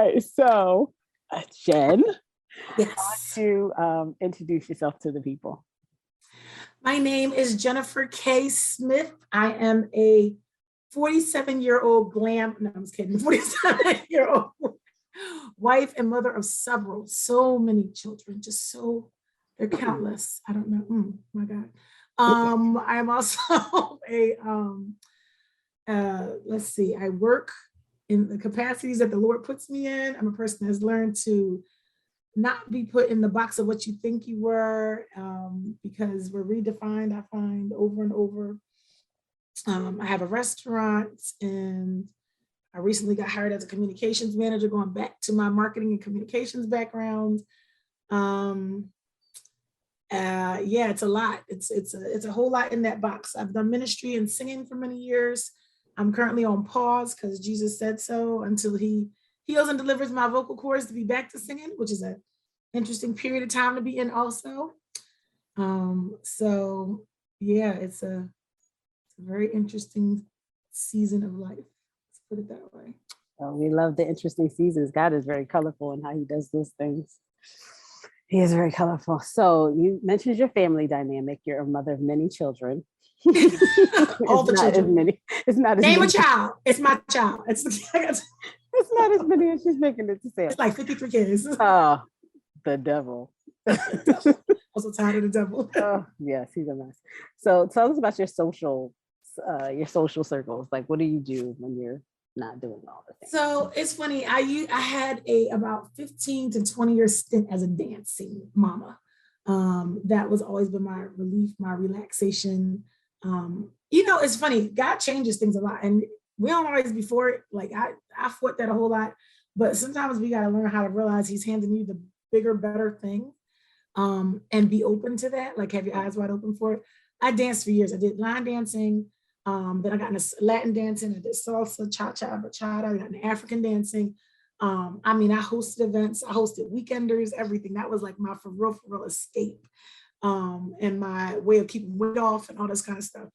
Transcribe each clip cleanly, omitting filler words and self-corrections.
right. So, Jen, Yes. to introduce yourself to the people. My name is Jennifer K. Smith. I am a 47-year-old glam. No, I'm just kidding. 47-year-old wife and mother of so many children, they're countless. I don't know. My God. I'm also let's see, I work in the capacities that the Lord puts me in. I'm a person that's learned to not be put in the box of what you think you were, because we're redefined, I find, over and over. I have a restaurant, and I recently got hired as a communications manager, going back to my marketing and communications background. Yeah, it's a lot. It's a whole lot in that box. I've done ministry and singing for many years. I'm currently on pause because Jesus said so, until he heals and delivers my vocal cords to be back to singing, which is an interesting period of time to be in also. So yeah, it's a very interesting season of life. Let's put it that way. Oh, we love the interesting seasons. God is very colorful in how he does those things. He is very colorful. So you mentioned your family dynamic. You're a mother of many children. All the children. As many. It's not as Name many. a child. It's my child. It's not as many as she's making it to say. It's like 53 kids. Oh, the devil. Also tired of the devil. Oh, yes, he's a mess. So tell us about your social circles. Like, what do you do when you're not doing all the things? So it's funny. I had about 15 to 20 year stint as a dancing mama. That was always been my relief, my relaxation. It's funny. God changes things a lot, and we don't always be for it. Like I fought that a whole lot, but sometimes we got to learn how to realize He's handing you the bigger, better thing, and be open to that. Like, have your eyes wide open for it. I danced for years. I did line dancing. Then I got into Latin dancing. I did salsa, cha-cha, bachata. I got into African dancing. I hosted events. I hosted weekenders, everything. That was like my for real escape, and my way of keeping weight off and all this kind of stuff.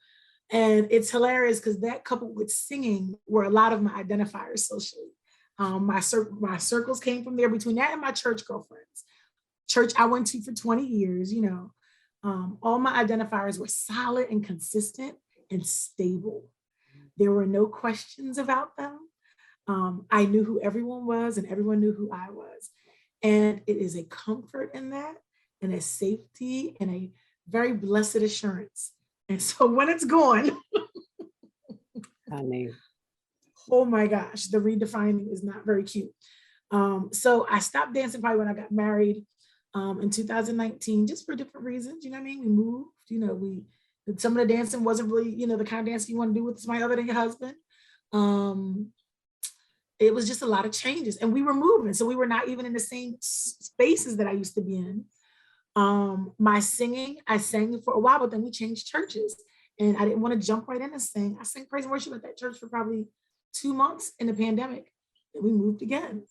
And it's hilarious because that, coupled with singing, were a lot of my identifiers socially. My circles came from there, between that and my church girlfriends. Church I went to for 20 years, all my identifiers were solid and consistent and stable. There were no questions about them. I knew who everyone was, and everyone knew who I was. And it is a comfort in that, and a safety, and a very blessed assurance. And so when it's gone, oh my gosh, the redefining is not very cute. So I stopped dancing probably when I got married in 2019, just for different reasons. You know what I mean? We moved, some of the dancing wasn't really, the kind of dancing you want to do with somebody other than your husband. It was just a lot of changes, and we were moving. So we were not even in the same spaces that I used to be in. My singing, I sang for a while, but then we changed churches, and I didn't want to jump right in and sing. I sang praise and worship at that church for probably 2 months in the pandemic. Then we moved again.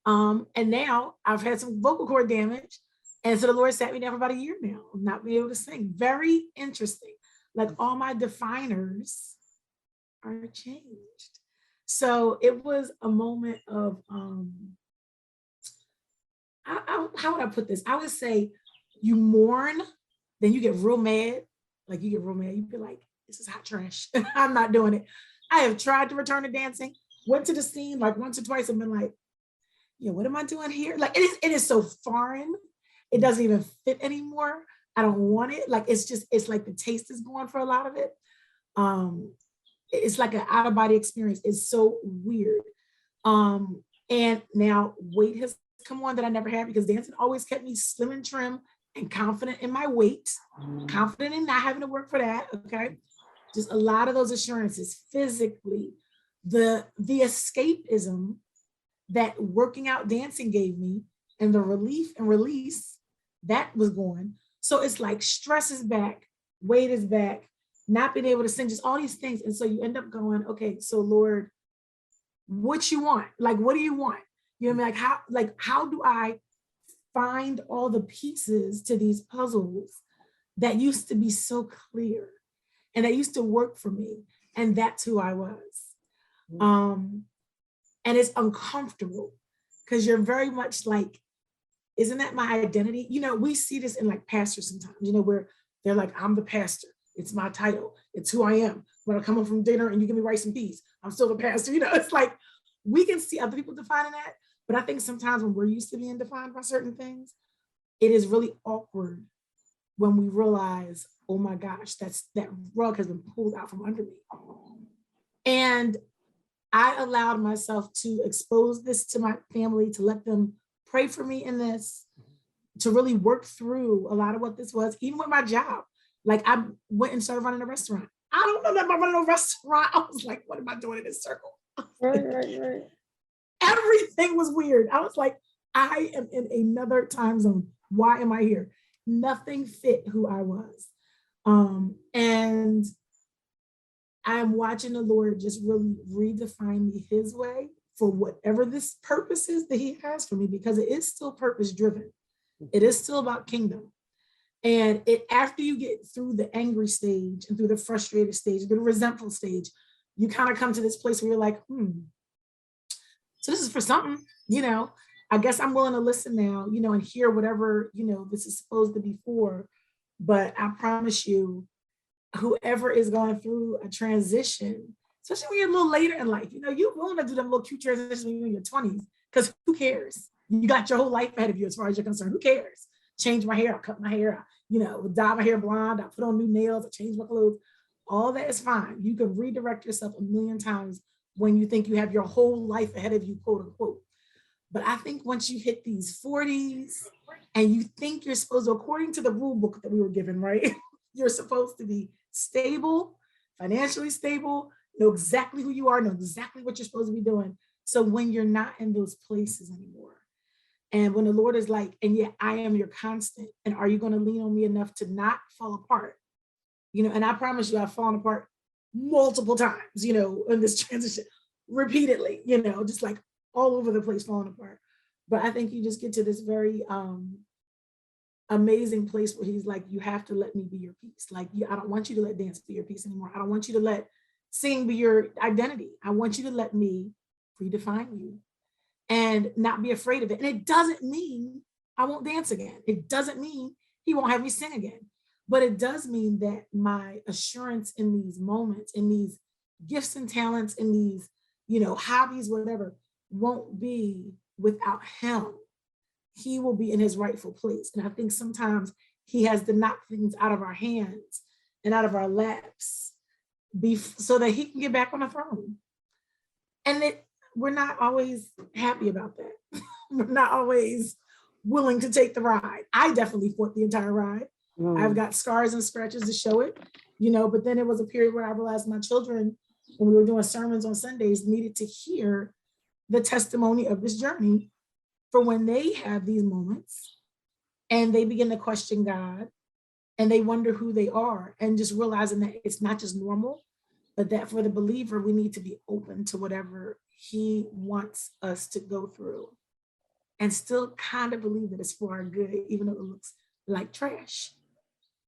And now I've had some vocal cord damage. And so the Lord sat me down for about a year now, not being able to sing. Very interesting. Like, all my definers are changed. So it was a moment of, how would I put this? I would say you mourn, then you get real mad. Like, you get real mad. You be like, this is hot trash. I'm not doing it. I have tried to return to dancing, went to the scene like once or twice and been like, yeah, what am I doing here? Like, it is so foreign. It doesn't even fit anymore. I don't want it. Like, it's like the taste is gone for a lot of it. It's like an out of body experience. It's so weird. And now weight has come on that I never had, because dancing always kept me slim and trim and confident in my weight, confident in not having to work for that. Okay. Just a lot of those assurances physically, the escapism that working out dancing gave me, and the relief and release that was gone. So it's like stress is back, weight is back, not being able to sing, just all these things. And so you end up going, okay, so Lord, what you want? Like, what do you want? You know what I mean? Like, how do I find all the pieces to these puzzles that used to be so clear and that used to work for me? And that's who I was. And it's uncomfortable, because you're very much like, isn't that my identity? You know, we see this in like pastors sometimes, you know, where they're like, I'm the pastor. It's my title. It's who I am. When I come home from dinner and you give me rice and peas, I'm still the pastor. You know, it's like we can see other people defining that. But I think sometimes when we're used to being defined by certain things, it is really awkward when we realize, oh my gosh, that rug has been pulled out from under me. And I allowed myself to expose this to my family, to let them pray for me in this, to really work through a lot of what this was, even with my job. Like I went and started running a restaurant. I don't know that about running a restaurant. I was like, what am I doing in this circle? Right. Everything was weird. I was like, I am in another time zone. Why am I here? Nothing fit who I was. And I'm watching the Lord just really redefine me his way for whatever this purpose is that he has for me, because it is still purpose driven. It is still about kingdom. And it, after you get through the angry stage and through the frustrated stage, through the resentful stage, you kind of come to this place where you're like, so this is for something, you know, I guess I'm willing to listen now, you know, and hear whatever, you know, this is supposed to be for. But I promise you, whoever is going through a transition, especially when you're a little later in life, you know, you're willing to do them little cute transitions when you're in your 20s, because who cares? You got your whole life ahead of you as far as you're concerned. Who cares? Change my hair, I cut my hair, you know, dye my hair blonde, I put on new nails, I change my clothes. All that is fine. You can redirect yourself a million times when you think you have your whole life ahead of you, quote unquote. But I think once you hit these 40s and you think you're supposed to, according to the rule book that we were given, right? You're supposed to be stable, financially stable, know exactly who you are, know exactly what you're supposed to be doing. So when you're not in those places anymore, and when the Lord is like, and yet I am your constant, and are you going to lean on me enough to not fall apart? You know, and I promise you, I've fallen apart multiple times, you know, in this transition, repeatedly, you know, just like all over the place falling apart. But I think you just get to this very amazing place where he's like, you have to let me be your peace. Like, I don't want you to let dance be your peace anymore. I don't want you to let sing be your identity. I want you to let me redefine you and not be afraid of it. And it doesn't mean I won't dance again. It doesn't mean he won't have me sing again. But it does mean that my assurance in these moments, in these gifts and talents, in these, you know, hobbies, whatever, won't be without him. He will be in his rightful place. And I think sometimes he has to knock things out of our hands and out of our laps so that he can get back on the throne. And we're not always happy about that. We're not always willing to take the ride. I definitely fought the entire ride. I've got scars and scratches to show it, you know, but then it was a period where I realized my children, when we were doing sermons on Sundays, needed to hear the testimony of this journey for when they have these moments and they begin to question God and they wonder who they are, and just realizing that it's not just normal, but that for the believer, we need to be open to whatever he wants us to go through and still kind of believe that it's for our good, even though it looks like trash.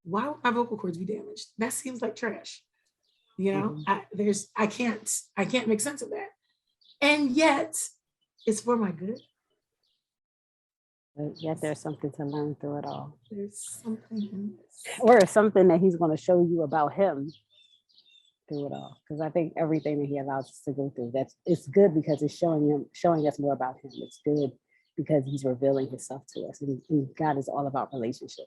Why would my vocal cords be damaged? That seems like trash. You know, I can't make sense of that. And yet it's for my good. But yet there's something to learn through it all. There's something in this. Or something that he's going to show you about him through it all. Because I think everything that he allows us to go through, it's good because it's showing us more about him. It's good because he's revealing himself to us. And God is all about relationship.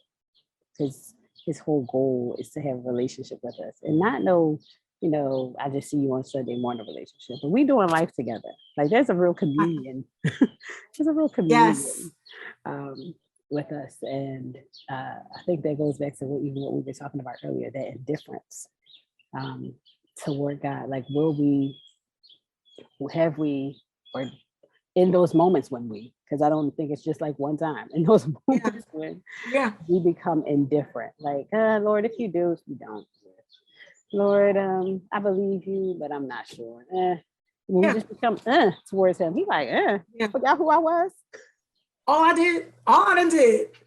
Because his whole goal is to have a relationship with us and not know, you know, I just see you on Sunday morning relationship. But we doing life together. Like there's a real communion. There's a real communion with us. And I think that goes back to what we were talking about earlier, that indifference toward God. Like, have we, or in those moments when because I don't think it's just like one time, in those moments when we become indifferent, like, Lord, if you do, if you don't, Lord, I believe you, but I'm not sure. When we just become towards him, he's like, forgot who I was. All I did,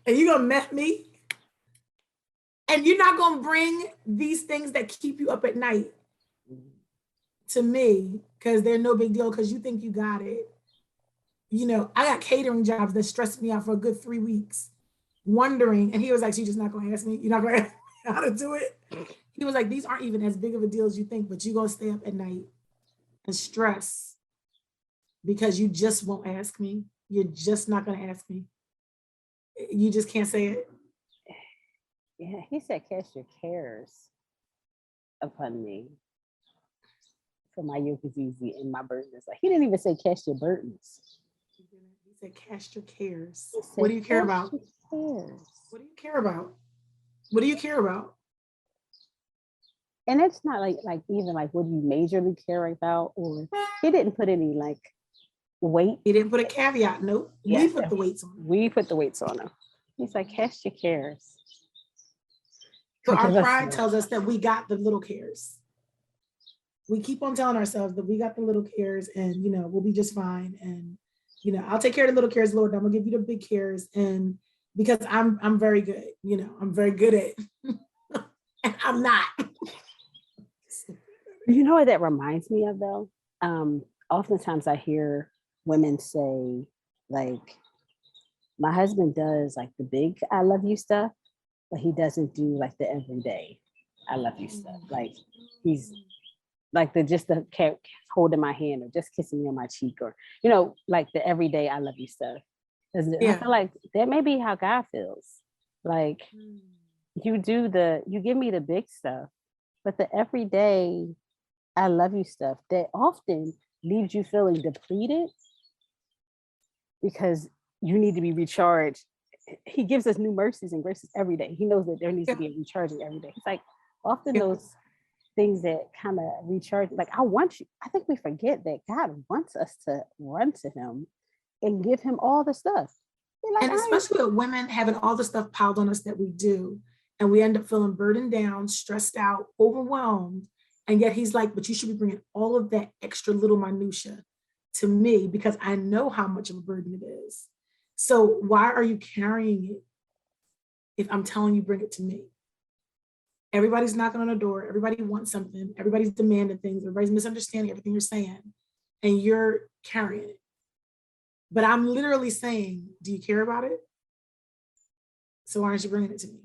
and you're gonna mess me, and you're not gonna bring these things that keep you up at night to me because they're no big deal because you think you got it. I got catering jobs that stressed me out for a good 3 weeks, wondering. And he was like, "You're just not going to ask me. You're not going to ask me how to do it." He was like, "These aren't even as big of a deal as you think, but you're going to stay up at night and stress because you just won't ask me. You're just not going to ask me. You just can't say it." Yeah, he said, "Cast your cares upon me, for my yoke is easy and my burden is like." He didn't even say cast your burdens. He said, "Cast your cares." He said, What do you care "Cast about? your cares." What do you care about? What do you care about? And it's not like even like what do you majorly care about, or he didn't put any like weight. He didn't put a caveat. Nope. Yes, We put the weights on. we put the weights on him. He's like, cast your cares. So our pride tells us that we got the little cares. We keep on telling ourselves that we got the little cares and, we'll be just fine. And, I'll take care of the little cares, Lord. I'm gonna give you the big cares. And because I'm very good, I'm very good at it. And I'm not. You know what that reminds me of though? Oftentimes I hear women say, like, my husband does like the big I love you stuff, but he doesn't do like the everyday I love you stuff. Like he's like the cat holding my hand or just kissing me on my cheek, or like the everyday I love you stuff. I feel like that may be how God feels. Like you give me the big stuff, but the everyday I love you stuff that often leaves you feeling depleted because you need to be recharged. He gives us new mercies and graces every day. He knows that there needs to be a recharging every day. It's like often those things that kind of recharge, like I want you. I think we forget that God wants us to run to him and give him all the stuff. Like, and especially with women having all the stuff piled on us that we do, and we end up feeling burdened down, stressed out, overwhelmed. And yet he's like, but you should be bringing all of that extra little minutia to me because I know how much of a burden it is. So why are you carrying it if I'm telling you bring it to me? Everybody's knocking on the door. Everybody wants something. Everybody's demanding things. Everybody's misunderstanding everything you're saying. And you're carrying it. But I'm literally saying, do you care about it? So why aren't you bringing it to me?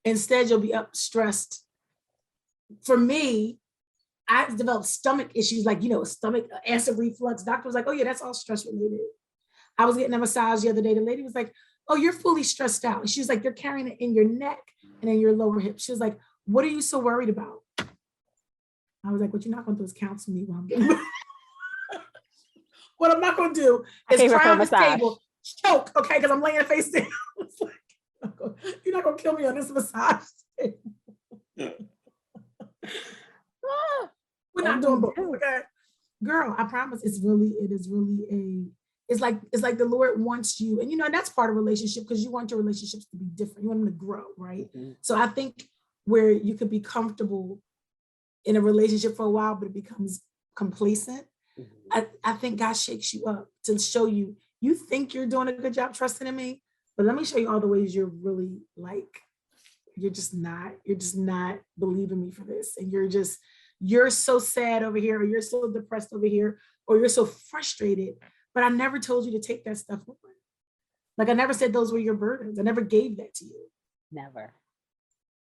Instead, you'll be up stressed. For me, I developed stomach issues, like, stomach acid reflux. Doctor was like, oh yeah, that's all stress related. I was getting a massage the other day. The lady was like, oh, you're fully stressed out. And she was like, you're carrying it in your neck and in your lower hip. She was like, what are you so worried about? I was like, what you're not going to do is counsel me while I'm getting what I'm not going to do is cry on this table, choke, okay, because I'm laying face down. It's like, you're not going to kill me on this massage table. We're not doing both, okay? Girl, I promise it's like the Lord wants you. And, and that's part of relationship because you want your relationships to be different. You want them to grow, right? Mm-hmm. So I think where you could be comfortable in a relationship for a while, but it becomes complacent. Mm-hmm. I think God shakes you up to show you, you think you're doing a good job trusting in me, but let me show you all the ways you're really like, you're just not believing me for this. And you're so sad over here, or you're so depressed over here, or you're so frustrated. But I never told you to take that stuff over. Like I never said those were your burdens. I never gave that to you. Never.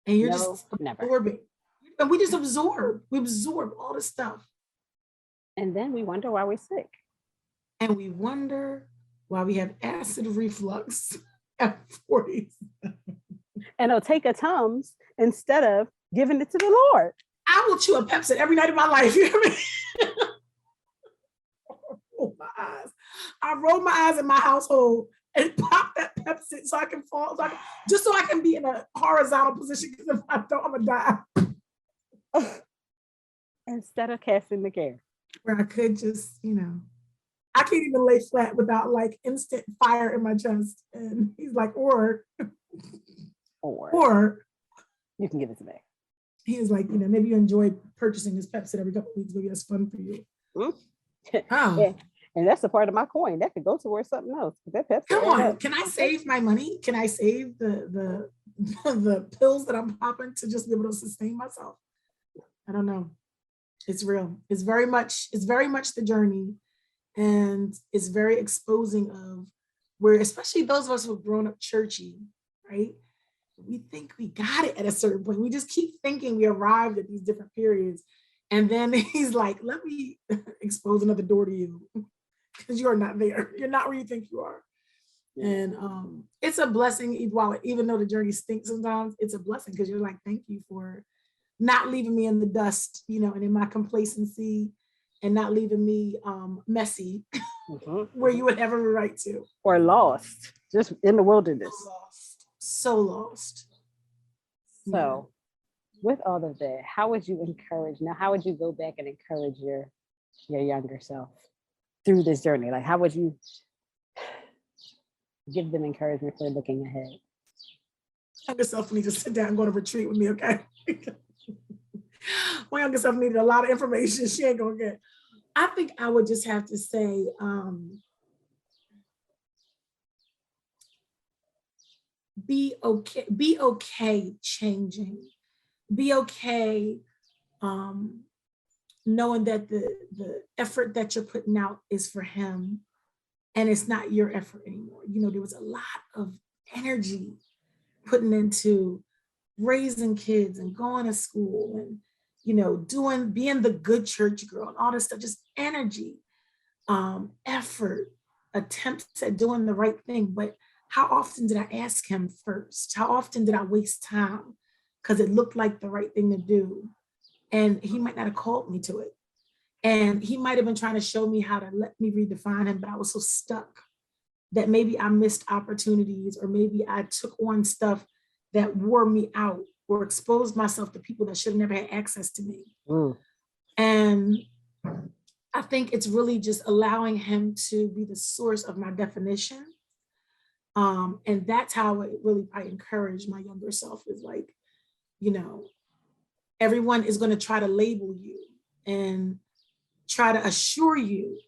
And you're just absorbing. And we just absorb. We absorb all this stuff. And then we wonder why we're sick. And we wonder why we have acid reflux at 40. And it'll take a Tums instead of giving it to the Lord. I will chew a Pepsi every night of my life. You know what I mean? I roll my eyes in my household and pop that Pepsi so I can fall, just so I can be in a horizontal position, because if I don't, I'm gonna die. Instead of casting the care. Where I could just, I can't even lay flat without like instant fire in my chest. And he's like, or you can give it to me. He was like, maybe you enjoy purchasing this Pepsi every couple of weeks. Maybe that's fun for you. Oh. And that's a part of my coin that could go towards something else. That Pepsi. Come on, can I save my money? Can I save the pills that I'm popping to just be able to sustain myself? I don't know. It's real. It's very much the journey. And it's very exposing of where, especially those of us who have grown up churchy, right? We think we got it at a certain point. We just keep thinking we arrived at these different periods. And then he's like, let me expose another door to you because you are not there. You're not where you think you are. And it's a blessing, even though the journey stinks sometimes, it's a blessing because you're like, thank you for not leaving me in the dust, and in my complacency, and not leaving me messy where you would have every right to. Or lost, just in the wilderness. So lost. So with all of that, how would you encourage, now how would you go back and encourage your younger self through this journey? Like, how would you give them encouragement for looking ahead? Younger self needs to sit down and go to retreat with me, okay? My younger self needed a lot of information she ain't gonna get. I think I would just have to say, be okay changing. Be okay knowing that the effort that you're putting out is for him and it's not your effort anymore. There was a lot of energy putting into raising kids and going to school and being the good church girl and all this stuff, just energy, effort, attempts at doing the right thing. But how often did I ask him first? How often did I waste time because it looked like the right thing to do? And he might not have called me to it. And he might have been trying to show me how to let me redefine him, but I was so stuck that maybe I missed opportunities, or maybe I took on stuff that wore me out or exposed myself to people that should have never had access to me. And I think it's really just allowing him to be the source of my definition. And that's how I encourage my younger self is like, everyone is going to try to label you and try to assure you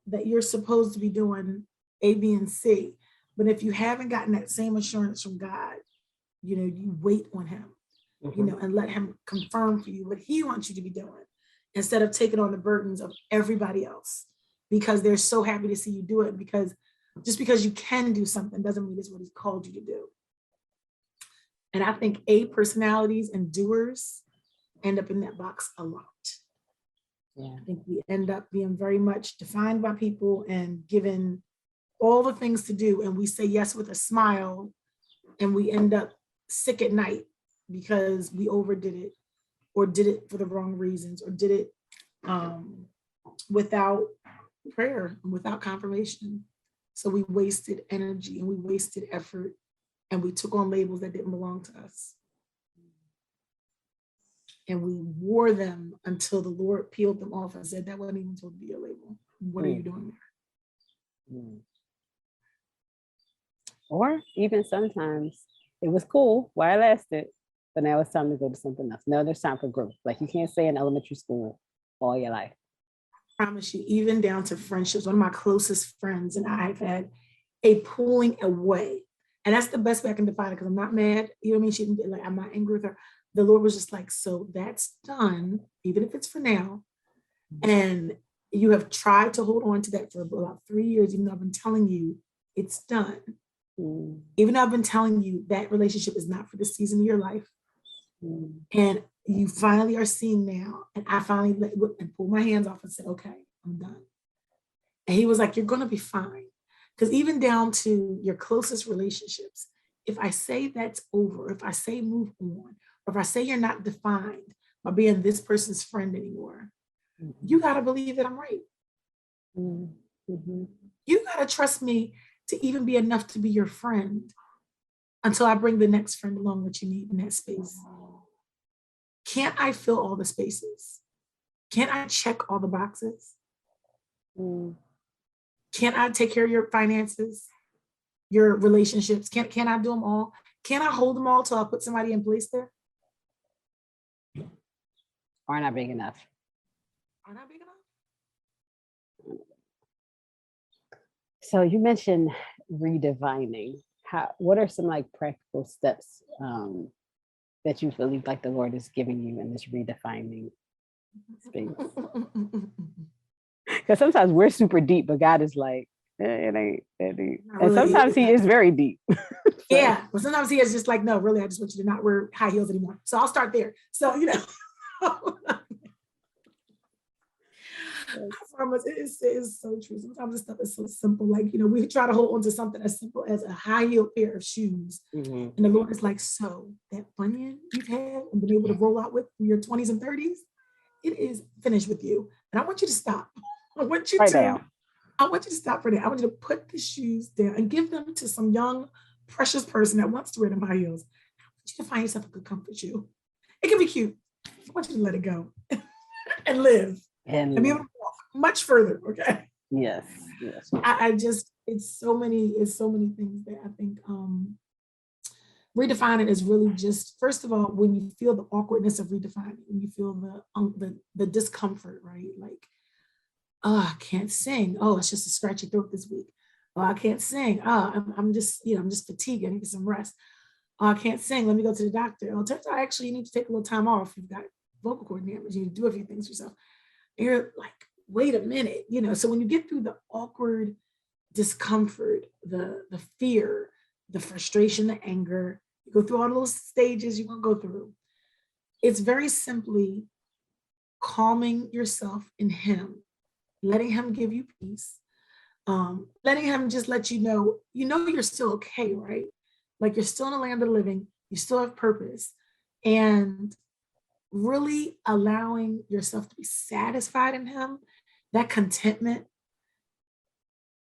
that you're supposed to be doing A, B, and C. But if you haven't gotten that same assurance from God, you wait on him, and let him confirm for you what he wants you to be doing instead of taking on the burdens of everybody else because they're so happy to see you do it. Because just because you can do something doesn't mean it's what he's called you to do. And I think A personalities and doers end up in that box a lot. Yeah. I think we end up being very much defined by people and given all the things to do. And we say yes with a smile and we end up sick at night because we overdid it or did it for the wrong reasons or did it without prayer and without confirmation. So we wasted energy and we wasted effort and we took on labels that didn't belong to us. And we wore them until the Lord peeled them off and said, that wasn't even supposed to be a label. What are you doing there? Or even sometimes it was cool while it lasted, but now it's time to go to something else. Now there's time for growth. Like you can't stay in elementary school all your life. I promise you, even down to friendships, one of my closest friends and I have had a pulling away. And that's the best way I can define it because I'm not mad. You know what I mean? She didn't be like, I'm not angry with her. The Lord was just like, so that's done, even if it's for now. And you have tried to hold on to that for about 3 years, even though I've been telling you it's done. Even though I've been telling you that relationship is not for the season of your life. And you finally are seeing now. And I finally pulled my hands off and said, okay, I'm done. And he was like, you're going to be fine. Because even down to your closest relationships, if I say that's over, if I say move on, or if I say you're not defined by being this person's friend anymore, you got to believe that I'm right. You got to trust me to even be enough to be your friend until I bring the next friend along that you need in that space. Can't I fill all the spaces? Can't I check all the boxes? Can't I take care of your finances, your relationships? Can't I do them all? Can't I hold them all till I put somebody in place there? Are not big enough. Are not big enough? So you mentioned redefining. What are some like practical steps that you feel like the Lord is giving you in this redefining space. Because sometimes we're super deep, but God is like, it ain't that deep. Not And really. sometimes he is very deep. So, Yeah, but sometimes he is just like, no, really, I just want you to not wear high heels anymore. So I'll start there. So, I promise it is so true. Sometimes this stuff is so simple. Like, we try to hold on to something as simple as a high heel pair of shoes. mhm. And the Lord is like, so that bunion you've had and been able to roll out with in your 20s and 30s, it is finished with you. And I want you to stop. I want you Right to now. I want you to stop for that. I want you to put the shoes down and give them to some young, precious person that wants to wear them high heels. I want you to find yourself a good comfort shoe. It can be cute. I want you to let it go and live and be able to walk much further. Okay. Yes. I just, it's so many things that I think redefining is really just, first of all, when you feel the awkwardness of redefining, when you feel the discomfort, right? Like, oh, I can't sing. Oh, it's just a scratchy throat this week. Oh, I can't sing. Oh, I'm just, I'm just fatigued. I need some rest. Oh, I can't sing. Let me go to the doctor. Oh, it turns out actually you need to take a little time off. You've got vocal cord damage. You need to do a few things yourself. And you're like, wait a minute. So when you get through the awkward discomfort, the fear, the frustration, the anger, you go through all those stages you're going to go through. It's very simply calming yourself in him, letting him give you peace, letting him just let you're still okay, right? Like you're still in the land of the living, you still have purpose, and really allowing yourself to be satisfied in him. That contentment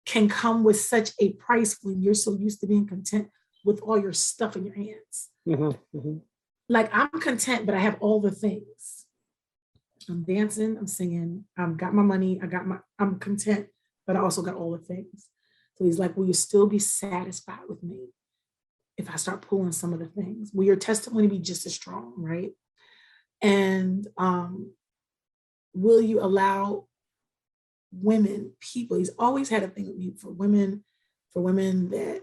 can come with such a price when you're so used to being content with all your stuff in your hands. Mm-hmm, mm-hmm. Like I'm content, but I have all the things. I'm dancing, I'm singing, I've got my money, I'm content, but I also got all the things. So he's like, will you still be satisfied with me if I start pulling some of the things? Will your testimony be just as strong, right? And will you allow people, he's always had a thing with me for women that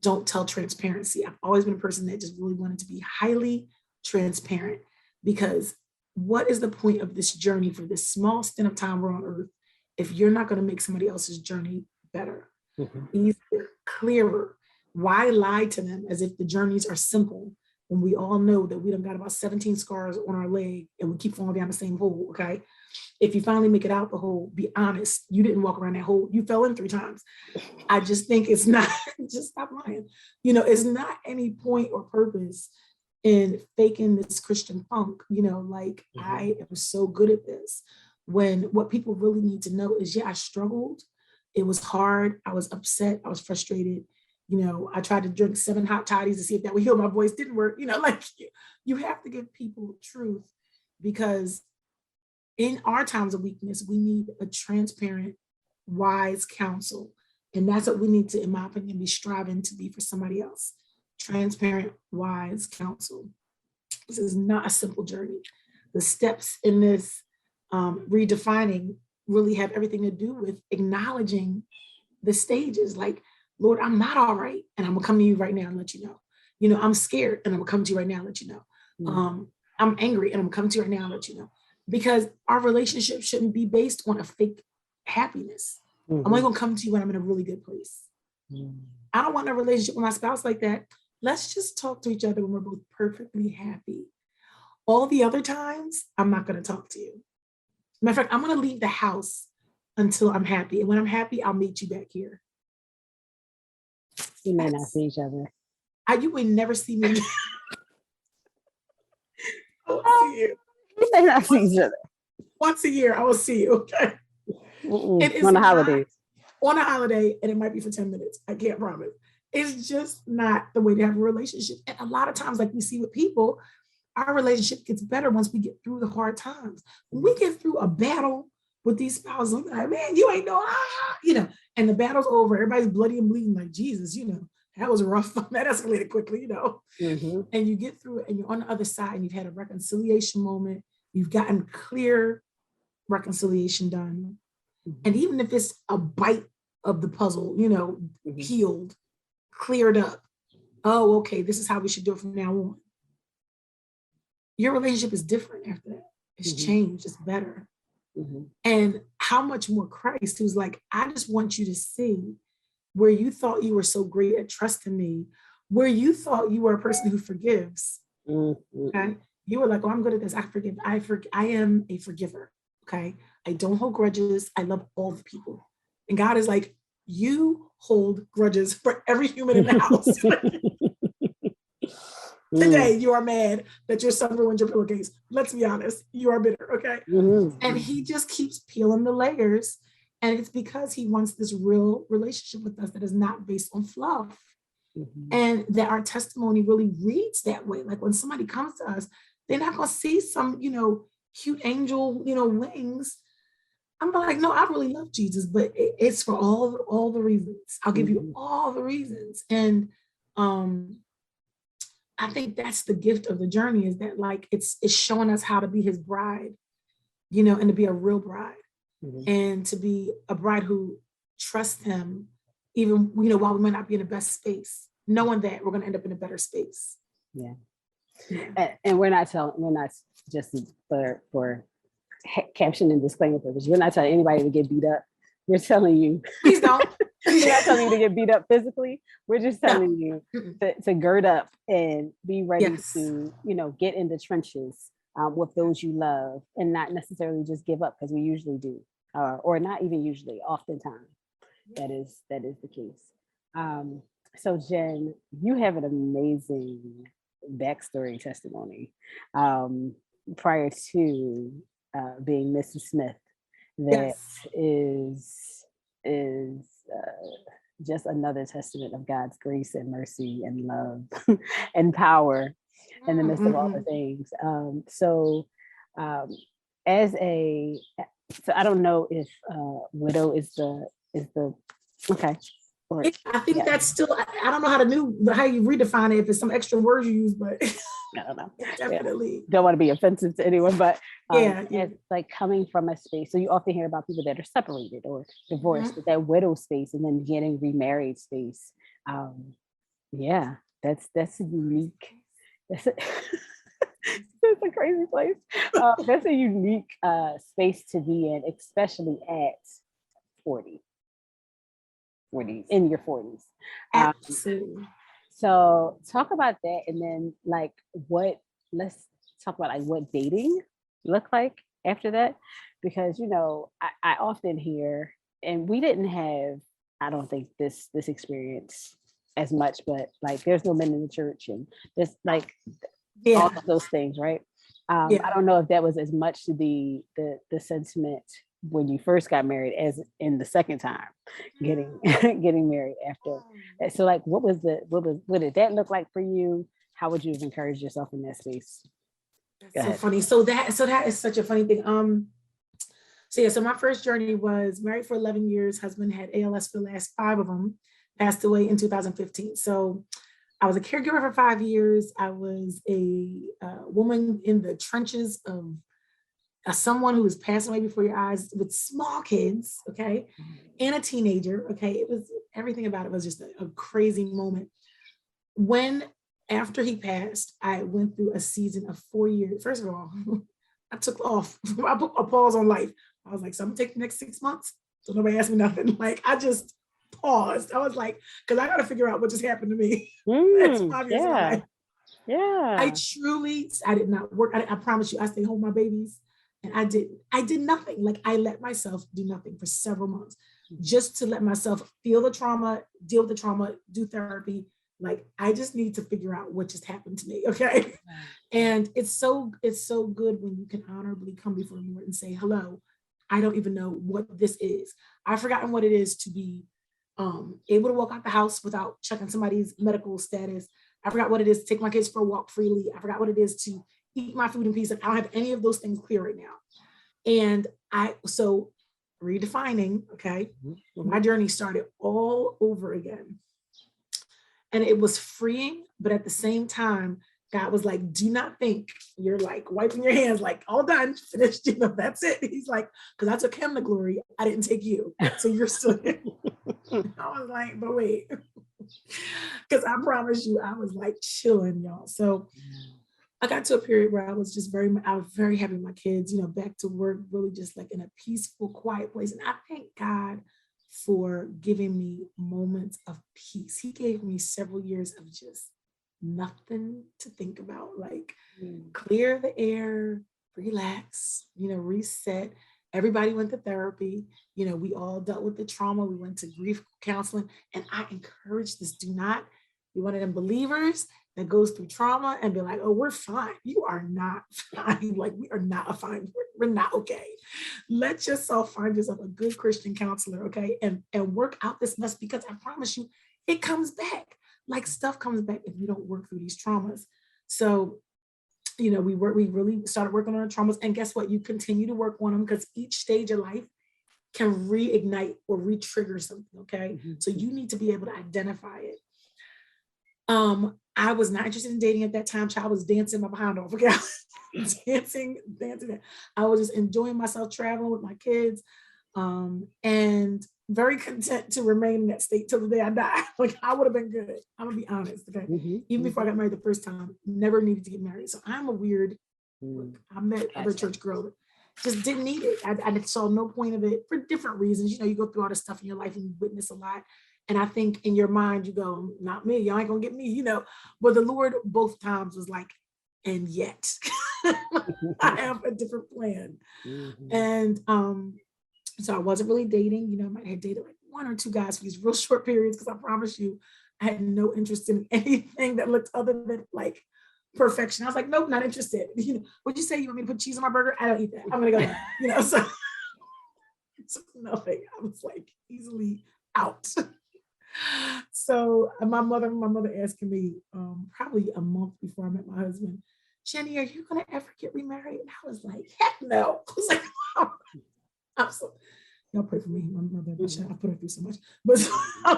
don't tell transparency. I've always been a person that just really wanted to be highly transparent, because what is the point of this journey for this small stint of time we're on earth if you're not going to make somebody else's journey better, easier, clearer? Why lie to them as if the journeys are simple when we all know that we done got about 17 scars on our leg and we keep falling down the same hole? Okay. If you finally make it out the hole, be honest. You didn't walk around that hole. You fell in 3 times. I just think it's not, just stop lying. It's not any point or purpose in faking this Christian funk, like I am so good at this. When what people really need to know is, yeah, I struggled. It was hard. I was upset. I was frustrated. I tried to drink 7 hot toddies to see if that would heal my voice. Didn't work. Like you have to give people truth, because in our times of weakness, we need a transparent, wise counsel. And that's what we need to, in my opinion, be striving to be for somebody else. Transparent, wise counsel. This is not a simple journey. The steps in this redefining really have everything to do with acknowledging the stages. Like, Lord, I'm not all right, and I'm gonna come to you right now and let you know. I'm scared, and I'm gonna come to you right now and let you know. I'm angry, and I'm gonna come to you right now and let you know. Because our relationship shouldn't be based on a fake happiness. I'm only gonna come to you when I'm in a really good place. I don't want a relationship with my spouse like that. Let's just talk to each other when we're both perfectly happy. All the other times, I'm not gonna talk to you. Matter of fact, I'm gonna leave the house until I'm happy. And when I'm happy, I'll meet you back here. We may not see each other. You would never see me. I will see you. We may not see each other. Once a year, I will see you, okay? On a holiday. On a holiday, and it might be for 10 minutes. I can't promise. It's just not the way to have a relationship. And a lot of times, like we see with people, our relationship gets better once we get through the hard times. When we get through a battle with these spouses, I'm like, man, you ain't no, and the battle's over. Everybody's bloody and bleeding, like, Jesus, that was rough. That escalated quickly, And you get through it, and you're on the other side, and you've had a reconciliation moment. You've gotten clear reconciliation done. And even if it's a bite of the puzzle, healed, cleared up. Oh, okay, this is how we should do it from now on. Your relationship is different after that. It's changed, it's better. Mm-hmm. And how much more Christ, who's like, I just want you to see where you thought you were so great at trusting me, where you thought you were a person who forgives. Mm-hmm. Okay. You were like, oh, I'm good at this. I forgive. I am a forgiver. Okay. I don't hold grudges. I love all the people. And God is like, you hold grudges for every human in the house. Today, you are mad that your son ruined your pillowcase. Let's be honest. You are bitter. Okay. Mm-hmm. And he just keeps peeling the layers. And it's because he wants this real relationship with us that is not based on fluff. Mm-hmm. And that our testimony really reads that way. Like when somebody comes to us, they're not going to see some, cute angel, wings. I'm like, no, I really love Jesus, but it's for all the reasons. I'll give you all the reasons. And I think that's the gift of the journey, is that like it's showing us how to be his bride, and to be a real bride, and to be a bride who trusts him, even while we might not be in the best space, knowing that we're going to end up in a better space. Yeah. And we're not just for caption and disclaimer purpose, we're not telling anybody to get beat up. We're telling you, please don't. We're not telling you to get beat up physically. We're just telling you to gird up and be ready to, get in the trenches with those you love, and not necessarily just give up, because we usually do, or not even usually, oftentimes that is the case. So Jen, you have an amazing backstory testimony prior to being Mrs. Smith that is just another testament of God's grace and mercy and love and power in the midst of all the things. So I don't know if widow is the okay. I think that's still, I don't know how you redefine it, if it's some extra words you use, but I don't know. Definitely. Don't want to be offensive to anyone, but it's like coming from a space. So you often hear about people that are separated or divorced, but that widow space and then getting remarried space. That's a unique. That's a crazy place. That's a unique space to be in, especially at 40 in your 40s. Absolutely. So talk about that, and then let's talk about like what dating looked like after that, because I often hear, and we didn't have, I don't think this experience as much, but like there's no men in the church and there's like all of those things, right? I don't know if that was as much to the sentiment when you first got married as in the second time getting married after. So like what did that look like for you? How would you have encouraged yourself in that space? That's so funny. So that is such a funny thing. So my first journey was married for 11 years. Husband had ALS for the last 5 of them, passed away in 2015. So I was a caregiver for 5 years. I was a woman in the trenches of someone who was passing away before your eyes with small kids, okay, and a teenager, okay. It was, everything about it was just a crazy moment. After he passed, I went through a season of 4 years. First of all, I took off. I put a pause on life. I was like, so I'm gonna take the next 6 months. So nobody asked me nothing. Like I just paused. I was like, because I got to figure out what just happened to me. That's 5 years of my life. Yeah. I did not work. I promise you, I stayed home with my babies. And I did nothing. Like I let myself do nothing for several months, just to let myself feel the trauma, deal with the trauma, do therapy. Like I just need to figure out what just happened to me. Okay. And it's so good when you can honorably come before the Lord and say, hello, I don't even know what this is. I've forgotten what it is to be able to walk out the house without checking somebody's medical status. I forgot what it is to take my kids for a walk freely. I forgot what it is to eat my food in peace. Like I don't have any of those things clear right now. And so redefining, okay, my journey started all over again. And it was freeing, but at the same time, God was like, do not think you're like wiping your hands, like all done, finished, that's it. He's like, because I took him the glory, I didn't take you. So you're still here. I was like, but wait, because I promise you, I was like chilling, y'all. So I got to a period where I was very happy with my kids, back to work, really just like in a peaceful, quiet place. And I thank God for giving me moments of peace. He gave me several years of just nothing to think about, like clear the air, relax, reset. Everybody went to therapy. We all dealt with the trauma. We went to grief counseling. And I encourage this. Do not be one of them believers that goes through trauma and be like, oh, we're fine. You are not fine. Like, we are not fine. We're not okay. Let yourself find yourself a good Christian counselor, okay? And work out this mess, because I promise you, it comes back. Like, stuff comes back if you don't work through these traumas. So, we really started working on our traumas. And guess what? You continue to work on them, because each stage of life can reignite or re-trigger something, okay? So you need to be able to identify it. I was not interested in dating at that time. Child, was dancing my behind off. Okay, dancing. I was just enjoying myself, traveling with my kids, and very content to remain in that state till the day I die. Like, I would have been good. I'm gonna be honest. Okay, even before I got married the first time, never needed to get married. So I'm a weird. I met other church girl that just didn't need it. I saw no point of it for different reasons. You go through all this stuff in your life and you witness a lot. And I think in your mind, you go, not me, y'all ain't gonna get me, But the Lord both times was like, and yet I have a different plan. And so I wasn't really dating, I might have dated like one or two guys for these real short periods, because I promise you, I had no interest in anything that looked other than like perfection. I was like, nope, not interested. What'd you say? You want me to put cheese on my burger? I don't eat that. I'm gonna go, so nothing. I was like easily out. So my mother asking me probably a month before I met my husband, Jenny, are you gonna ever get remarried? And I was like, heck no. I was like, I'm so, y'all pray for me. My mother, I put her through so much. But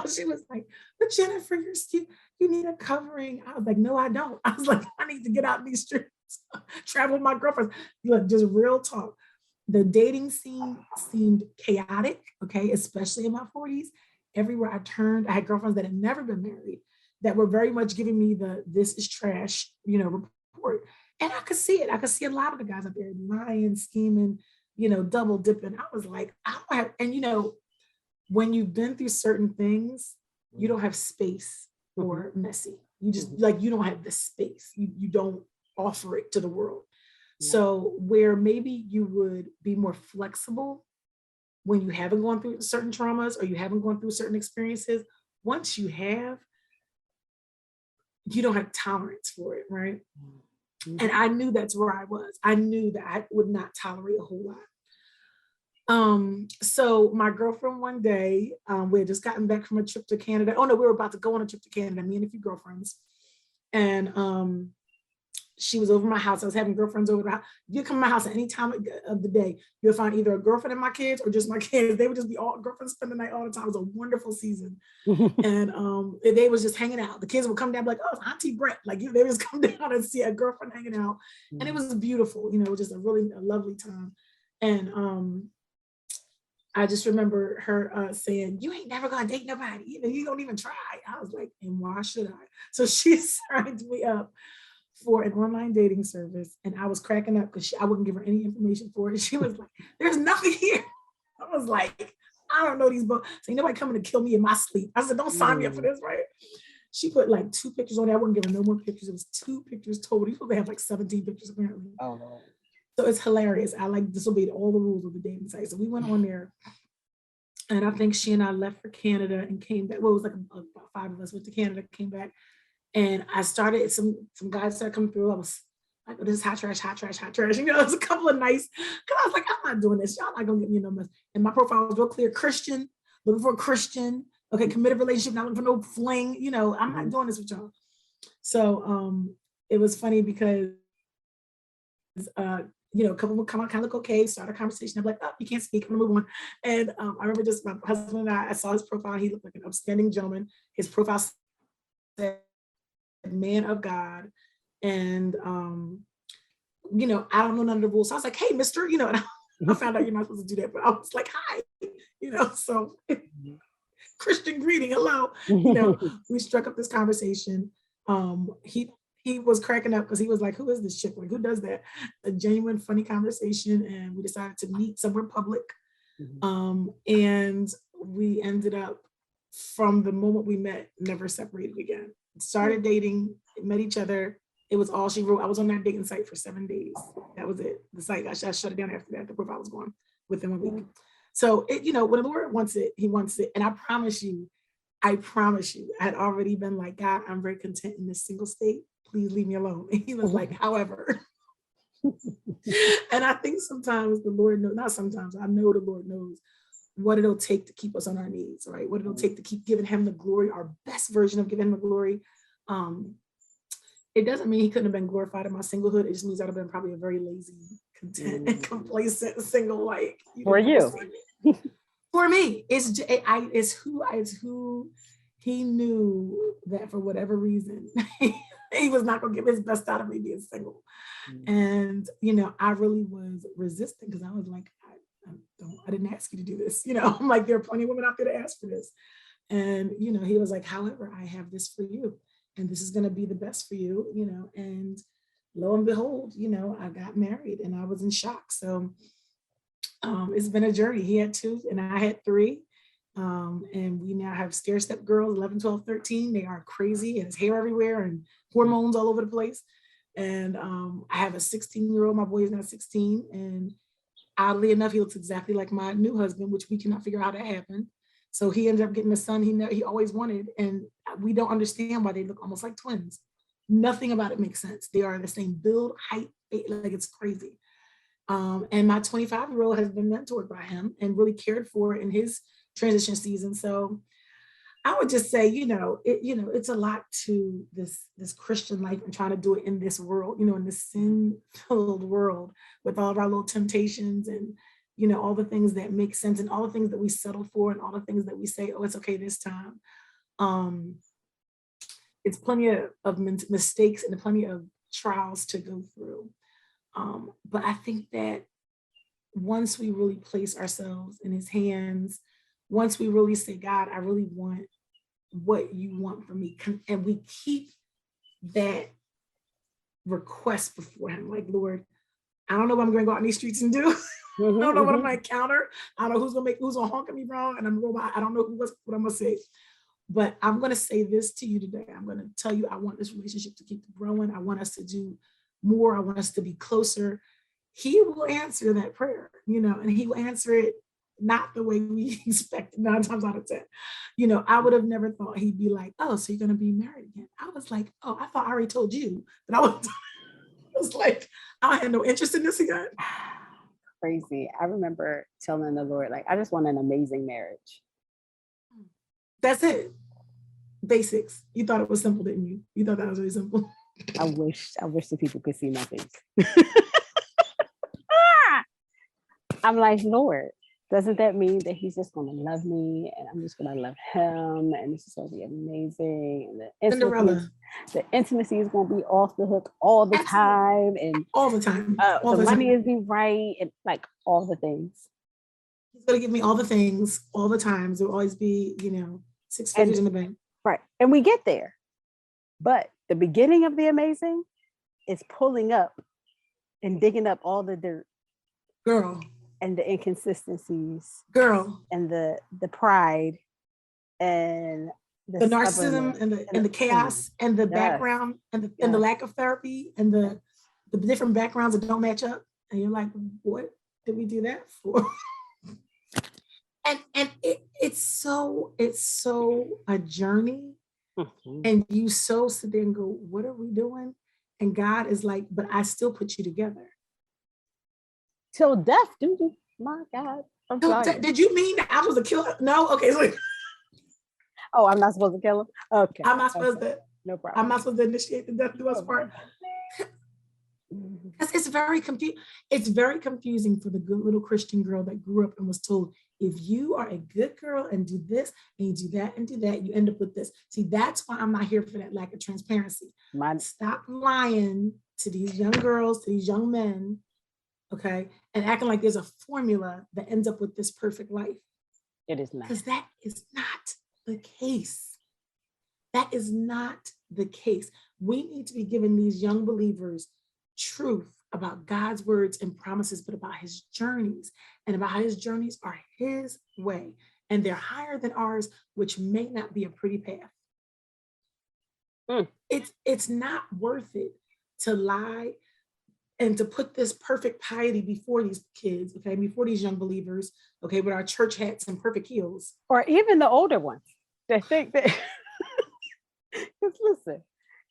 she was like, but Jennifer, you need a covering. I was like, no, I don't. I was like, I need to get out in these streets, travel with my girlfriends. Look, just real talk. The dating scene seemed chaotic, okay, especially in my 40s. Everywhere I turned, I had girlfriends that had never been married that were very much giving me the "this is trash," report. And I could see it. I could see a lot of the guys out there lying, scheming, double dipping. I was like, I don't have, and when you've been through certain things, you don't have space for messy. You just you don't have the space. You don't offer it to the world. Yeah. So where maybe you would be more flexible when you haven't gone through certain traumas or you haven't gone through certain experiences, once you have, you don't have tolerance for it, right? And I knew that's where I was. I knew that I would not tolerate a whole lot. So my girlfriend one day, we had just gotten back from a trip to Canada. Oh no, we were about to go on a trip to Canada, me and a few girlfriends. And she was over my house. I was having girlfriends over the house. You come to my house at any time of the day, you'll find either a girlfriend and my kids or just my kids. They would just be all girlfriends, spend the night all the time. It was a wonderful season. And they was just hanging out. The kids would come down like, oh, it's Auntie Brett. Like, they would just come down and see a girlfriend hanging out. And it was beautiful. It was just a lovely time. And I just remember her saying, you ain't never gonna date nobody. You don't even try. I was like, and why should I? So she signed me up for an online dating service, and I was cracking up because I wouldn't give her any information for it. She was like, there's nothing here. I was like, I don't know these books. So ain't nobody coming to kill me in my sleep. I said, don't sign me up for this, right? She put like 2 pictures on there. I wouldn't give her no more pictures. It was 2 pictures total. These people have like 17 pictures apparently. Oh, no. So it's hilarious. I disobeyed all the rules of the dating site. So we went on there, and I think she and I left for Canada and came back. Well, it was like about 5 of us went to Canada, came back. And I started, some guys started coming through. I was like, oh, this is hot trash. It was a couple of nice, because I was like, I'm not doing this. Y'all not gonna get me no mess. And my profile was real clear, Christian, looking for a Christian, okay, committed relationship, not looking for no fling. I'm not doing this with y'all. So it was funny because, a couple would come out, kind of look okay, start a conversation. I'm like, oh, you can't speak, I'm gonna move on. And I remember just my husband and I saw his profile. He looked like an upstanding gentleman. His profile said, man of God. And I don't know none of the rules. So I was like, hey, mister, and I found out you're not supposed to do that, but I was like, hi, so Christian greeting, hello. We struck up this conversation. He he was cracking up because he was like, who is this chick? Like, who does that? A genuine, funny conversation. And we decided to meet somewhere public. And we ended up, from the moment we met, never separated again. Started dating, met each other. It was all she wrote. I was on that dating site for 7 days. That was it. The site, I shut it down after that. The profile was gone within a week. So, when the Lord wants it, he wants it. And I promise you, I had already been like, God, I'm very content in this single state. Please leave me alone. And he was like, however. And I think sometimes the Lord knows, not sometimes, I know the Lord knows what it'll take to keep us on our knees, right? What it'll take to keep giving him the glory, our best version of giving him the glory. It doesn't mean he couldn't have been glorified in my singlehood. It just means I'd have been probably a very lazy, content, and complacent single, like for you. For me, it's who he knew that for whatever reason he was not gonna give his best out of me being single. And I really was resistant because I was like, I didn't ask you to do this. I'm like, there are plenty of women out there to ask for this. And he was like, however, I have this for you, and this is gonna be the best for you, and lo and behold, I got married and I was in shock. So it's been a journey. He had 2 and I had 3. And we now have stair-step girls, 11, 12, 13. They are crazy, and his hair everywhere and hormones all over the place. And I have a 16-year-old, my boy is now 16. And oddly enough, he looks exactly like my new husband, which we cannot figure out how that happened. So he ended up getting the son he always wanted. And we don't understand why they look almost like twins. Nothing about it makes sense. They are the same build, height, like it's crazy. And my 25-year-old has been mentored by him and really cared for in his transition season. So I would just say, it's a lot to this Christian life and trying to do it in this world, in this sin-filled world with all of our little temptations and, all the things that make sense and all the things that we settle for and all the things that we say, oh, it's okay this time. It's plenty of mistakes and plenty of trials to go through. But I think that once we really place ourselves in his hands, once we really say, God, I really want what you want from me, and we keep that request before him, like, Lord, I don't know what I'm going to go out in these streets and do. I don't know what I'm going to encounter. I don't know who's going to honk at me wrong, and I don't know what I'm going to say. But I'm going to say this to you today. I'm going to tell you, I want this relationship to keep growing. I want us to do more. I want us to be closer. He will answer that prayer, and he will answer it not the way we expect 9 times out of 10. I would have never thought he'd be like, oh, so you're going to be married again. I was like, oh, I thought I already told you. But I was like, I had no interest in this again. Crazy. I remember telling the Lord, like, I just want an amazing marriage. That's it. Basics. You thought it was simple, didn't you? You thought that was really simple. I wish the people could see my face. I'm like, Lord, doesn't that mean that he's just going to love me and I'm just going to love him and this is going to be amazing? And the intimacy is going to be off the hook all the time. And all the time. The money is be right and like all the things. He's going to give me all the things all the time. There will always be, 6 figures in the bank. Right. And we get there. But the beginning of the amazing is pulling up and digging up all the dirt. Girl. And the inconsistencies. Girl. And the pride and the narcissism and the chaos and the background and the lack of therapy and the different backgrounds that don't match up. And you're like, what did we do that for? and it's so a journey. Mm-hmm. And you so sit there and go, what are we doing? And God is like, but I still put you together. Till death, do you? My God. Did you mean that I was a killer? No? Okay. So, oh, I'm not supposed to kill him? Okay. I'm not supposed to. No problem. I'm not supposed to initiate the death to us part. It's very confusing. It's very confusing for the good little Christian girl that grew up and was told, if you are a good girl and do this and you do that and do that, you end up with this. See, that's why I'm not here for that lack of transparency. Stop lying to these young girls, to these young men, okay, and acting like there's a formula that ends up with this perfect life. It is not. Because that is not the case. That is not the case. We need to be giving these young believers truth about God's words and promises, but about his journeys, and about how his journeys are his way, and they're higher than ours, which may not be a pretty path. It's not worth it to lie and to put this perfect piety before these kids, okay, before these young believers, okay, with our church hats and perfect heels. Or even the older ones that think that, because listen,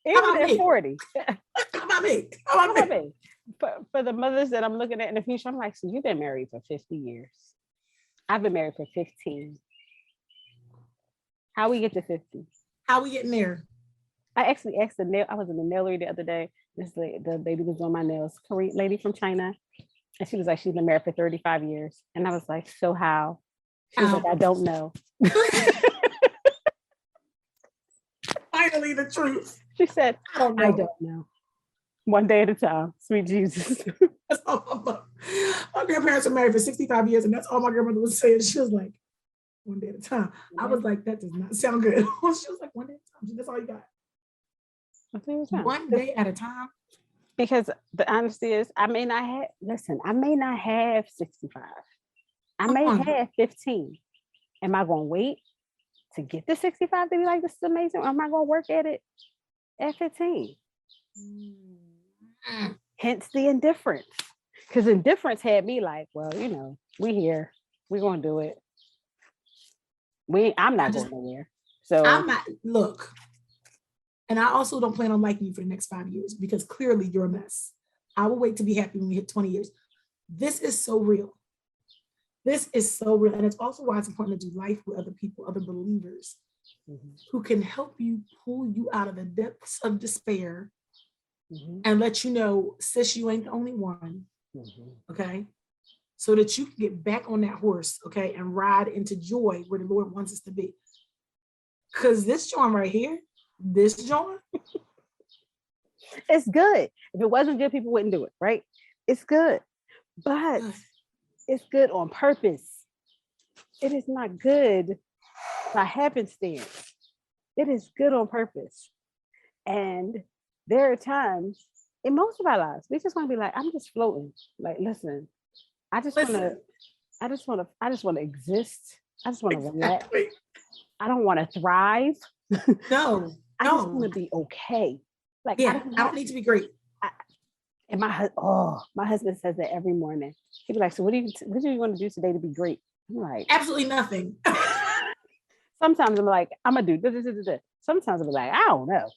even at 40. How about me? For the mothers that I'm looking at in the future, I'm like, so you've been married for 50 years. I've been married for 15. How we get to 50? How we getting there? I actually asked the nail. I was in the nailery the other day. The lady was doing my nails, Korean lady from China, and she was like, she's been married for 35 years, and I was like, so how? She was like, I don't know. Finally, the truth. She said, I don't know. One day at a time, sweet Jesus. That's all my grandparents were married for 65 years, and that's all my grandmother was saying. She was like, one day at a time. I was like, that does not sound good. She was like, one day at a time. That's all you got. One day at a time. Because the honesty is, I may not have 65. I may have 15. Am I going to wait to get to 65 to be like, this is amazing? Or am I going to work at it at 15? Hence the indifference. Because indifference had me like, well, we here. We're going to do it. I'm not going nowhere. So I'm not, look. And I also don't plan on liking you for the next 5 years, because clearly you're a mess. I will wait to be happy when we hit 20 years. This is so real. This is so real. And it's also why it's important to do life with other people, other believers, who can help you pull you out of the depths of despair and let you know, sis, you ain't the only one. Okay. So that you can get back on that horse, okay, and ride into joy where the Lord wants us to be. Because this joint right here, this joint, it's good. If it wasn't good, people wouldn't do it, right? It's good, but it's good on purpose. It is not good by happenstance. It is good on purpose. And there are times in most of our lives, we just want to be like, I'm just floating. Like, listen, I just want to exist. I just want to relax. I don't want to thrive. No. I just want to be okay. Like, I don't need to be great. And my husband says that every morning. He'd be like, so what do you want to do today to be great? I'm like, absolutely nothing. Sometimes I'm like, I'm gonna do this. Sometimes I'm like, I don't know.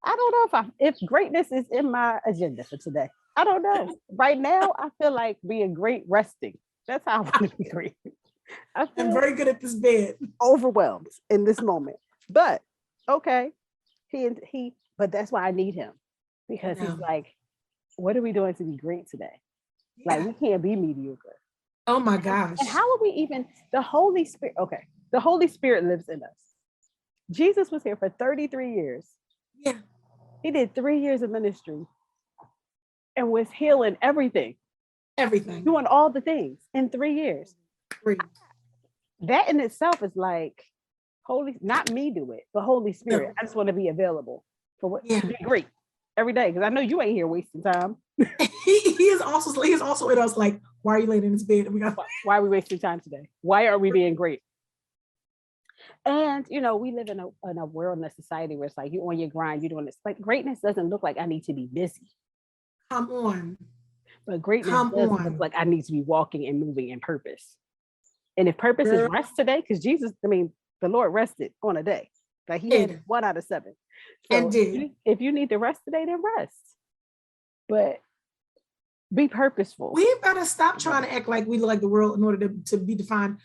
I don't know if greatness is in my agenda for today. I don't know. Right now, I feel like being great resting. That's how I want to be great. I'm very good at this bed. Overwhelmed in this moment. But okay. But that's why I need him. Because he's like, what are we doing to be great today? Like, we can't be mediocre. Oh my gosh. And how are we even, the Holy Spirit, okay, the Holy Spirit lives in us. Jesus was here for 33 years. Yeah. He did 3 years of ministry and was healing everything. Everything. Doing all the things in 3 years. 3. That in itself is like, not me do it, but Holy Spirit. I just want to be available for what to be great every day. Because I know you ain't here wasting time. he is also in us like, why are you laying in this bed? Why are we wasting time today? Why are we being great? And we live in a world, in a society where it's like, you on your grind, you're doing this. Like, greatness doesn't look like I need to be busy. Come on. But greatness does look like I need to be walking and moving in purpose. And if purpose is rest today, because the Lord rested on a day. Like, he had 1 out of 7. So and did. If you need to rest today, then rest. But be purposeful. We better stop trying to act like we look like the world in order to be defined.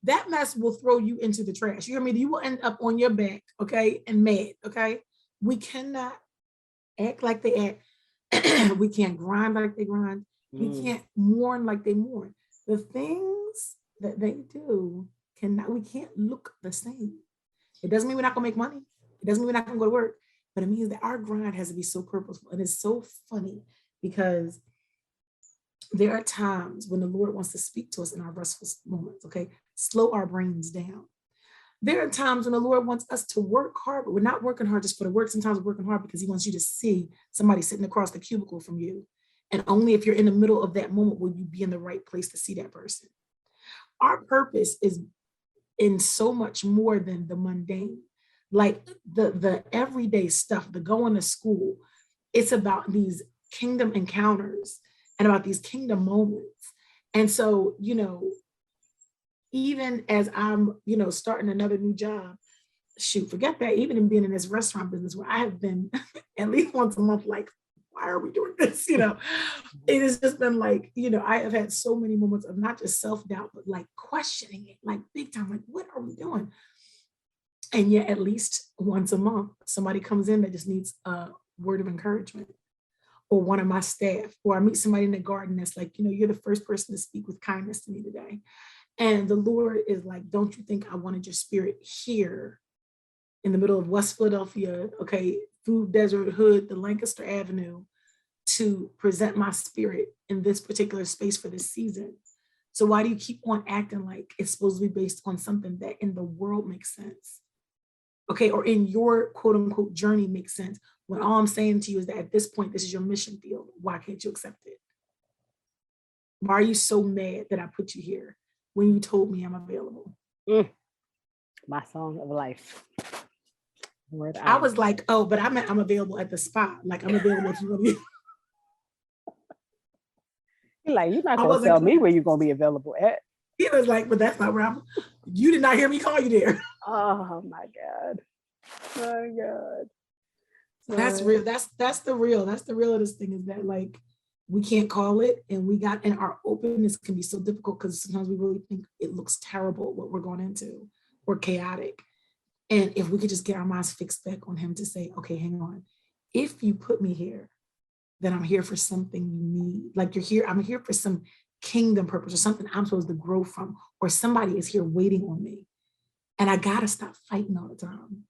That mess will throw you into the trash. You hear me? You will end up on your back, okay, and mad, okay? We cannot act like they act. We can't grind like they grind. We can't mourn like they mourn. The things that they do we can't look the same. It doesn't mean we're not gonna make money. It doesn't mean we're not gonna go to work, but it means that our grind has to be so purposeful. And it's so funny because there are times when the Lord wants to speak to us in our restful moments, okay? Slow our brains down. There are times when the Lord wants us to work hard, but we're not working hard just for the work. Sometimes we're working hard because he wants you to see somebody sitting across the cubicle from you. And only if you're in the middle of that moment will you be in the right place to see that person. Our purpose is in so much more than the mundane, like the everyday stuff, the going to school. It's about these kingdom encounters and about these kingdom moments. And so, even as I'm, starting another new job, shoot, forget that, even in being in this restaurant business where I have been at least once a month, like, why are we doing this? It has just been like, I have had so many moments of not just self-doubt, but like questioning it, like big time, like, what are we doing? And yet at least once a month, somebody comes in that just needs a word of encouragement, or one of my staff, or I meet somebody in the garden that's like, you're the first person to speak with kindness to me today. And the Lord is like, don't you think I wanted your spirit here in the middle of West Philadelphia, okay, through Desert Hood, the Lancaster Avenue, to present my spirit in this particular space for this season? So why do you keep on acting like it's supposed to be based on something that in the world makes sense? Okay, or in your quote unquote journey makes sense, when all I'm saying to you is that at this point, this is your mission field. Why can't you accept it? Why are you so mad that I put you here when you told me I'm available? My song of life. I was like, oh, but I meant I'm available at the spot. Like, I'm available if you want to be. You're not going to tell me where you're going to be available at. He was like, but that's not where I'm. You did not hear me call you there. Oh my God. My God. That's real. That's the real. That's the real of this thing, is that like we can't call it, and our openness can be so difficult because sometimes we really think it looks terrible what we're going into, or chaotic. And if we could just get our minds fixed back on him to say, okay, hang on. If you put me here, then I'm here for something you need. Like you're here, I'm here for some kingdom purpose or something I'm supposed to grow from, or somebody is here waiting on me. And I gotta stop fighting all the time.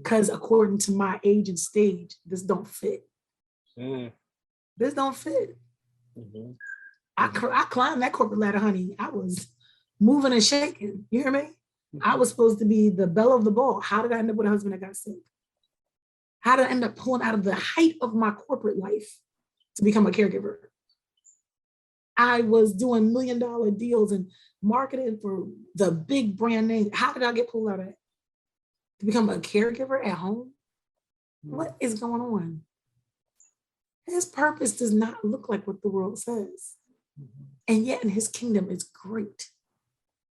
Because according to my age and stage, this don't fit. This don't fit. I climbed that corporate ladder, honey. I was moving and shaking. You hear me? I was supposed to be the belle of the ball. How did I end up with a husband that got sick? How did I end up pulling out of the height of my corporate life to become a caregiver? I was doing $1 million deals and marketing for the big brand name. How did I get pulled out of that? To become a caregiver at home? What is going on? His purpose does not look like what the world says. And yet in his kingdom is great.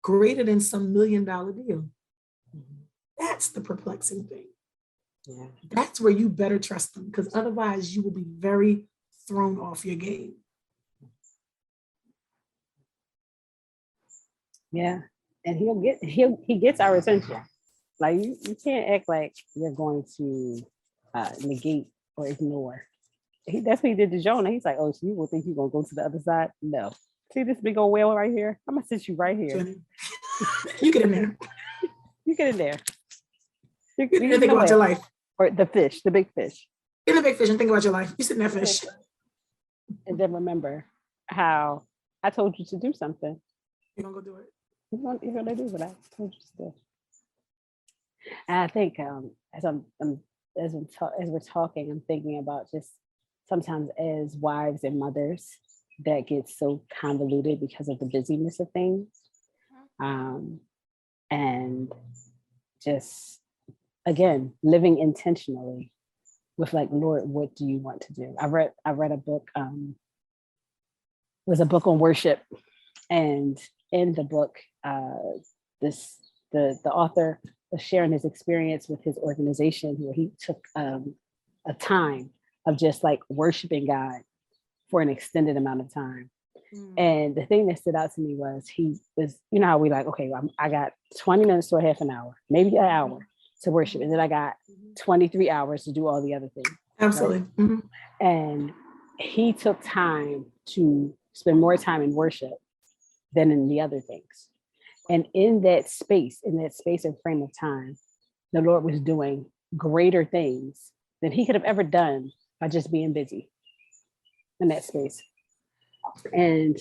Greater than some $1 million deal. That's the perplexing thing. Yeah. That's where you better trust them, because otherwise you will be very thrown off your game. Yeah. And he gets our attention. Like you can't act like you're going to negate or ignore. That's what he did to Jonah. He's like, oh, so you will think you're gonna go to the other side? No. See this big old whale right here? I'm gonna sit you right here. You get in there. You get in there. You think about your life. Or the fish, the big fish. Get in the big fish and think about your life. You sit in that fish. And then remember how I told you to do something. You're gonna go do it. You're gonna do what I told you to do. And I think as we're talking, I'm thinking about just sometimes as wives and mothers that get so convoluted because of the busyness of things, and just again living intentionally with like, Lord, what do you want to do? I read a book. It was a book on worship, and in the book, the author was sharing his experience with his organization, where he took a time of just like worshiping God for an extended amount of time. And the thing that stood out to me was he was, how we like, okay, I got 20 minutes to a half an hour, maybe an hour to worship. And then I got 23 hours to do all the other things. Absolutely. Right? And he took time to spend more time in worship than in the other things. And in that space and frame of time, the Lord was doing greater things than he could have ever done by just being busy in that space. And